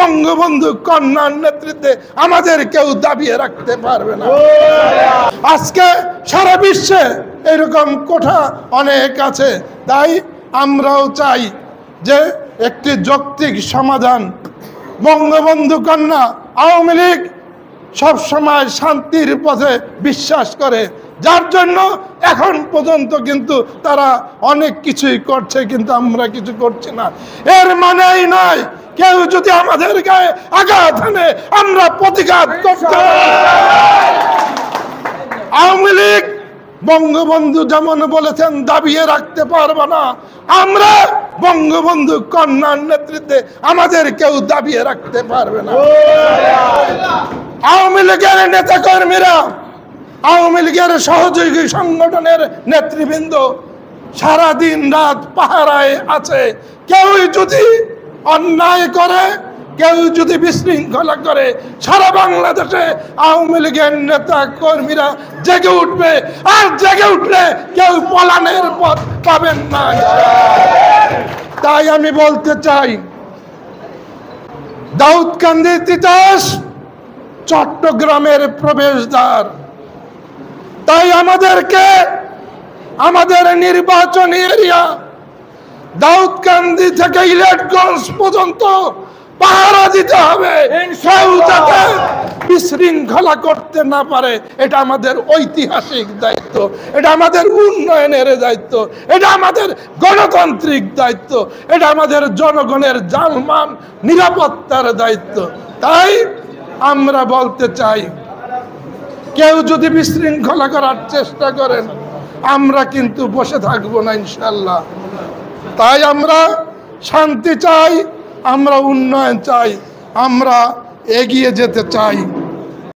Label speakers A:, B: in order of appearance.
A: বঙ্গবন্ধু কন্যার নেতৃত্বে আমাদের কেউ দাবিয়ে রাখতে পারবে না। আজকে সারা বিশ্বে এরকম কোঠা অনেক আছে, তাই আমরাও চাই যে একটি যৌক্তিক সমাধান। বঙ্গবন্ধু কন্যা আওয়ামী লীগ সবসময় শান্তির পথে বিশ্বাস করে, যার জন্য এখন পর্যন্ত কিন্তু তারা অনেক কিছুই করছে, কিন্তু আমরা কিছু করছি না। এর মানেই নয় কেউ যদি আমাদের গায়ে আঘাত হানে আমরা প্রতিঘাত করতে। আওয়ামী লীগ বঙ্গবন্ধু যেমন বলেছেন দাবিয়ে রাখতে পারবে না, আমরা বঙ্গবন্ধু কন্যার নেতৃত্বে আমাদের কেউ দাবিয়ে রাখতে পারবে না। আওয়ামী লীগের নেতা কর্মীরা, আওয়ামী লীগের সহযোগী সংগঠনের নেতৃবৃন্দ সারা দিন রাত পাহারায় আছে। কেউ যদি অন্যায় করে, কেউ যদি বিশৃঙ্খলা করে, সারা বাংলাদেশে আওয়ামী লীগের নেতা কর্মীরা জেগে উঠবে, আর জেগে উঠলে কেউ পলানের পথ পাবেন না। তাই আমি বলতে চাই, দাউদকান্দি তিতাস চট্টগ্রামের প্রবেশদ্বার। তাই আমাদেরকে আমাদের নির্বাচনী এরিয়া দাউদকান্দি থেকে ইলেটগঞ্জ পর্যন্ত পাহারা দিতে হবে, কেউ যাতে বিশৃঙ্খলা করতে না পারে। এটা আমাদের ঐতিহাসিক দায়িত্ব, এটা আমাদের উন্নয়নের দায়িত্ব, এটা আমাদের গণতান্ত্রিক দায়িত্ব, এটা আমাদের জনগণের জানমাল নিরাপত্তার দায়িত্ব। তাই আমরা বলতে চাই, কেউ যদি বিশৃঙ্খলা করার চেষ্টা করেন আমরা কিন্তু বসে থাকবো না ইনশাল্লাহ। তাই আমরা শান্তি চাই, আমরা উন্নয়ন চাই, আমরা এগিয়ে যেতে চাই।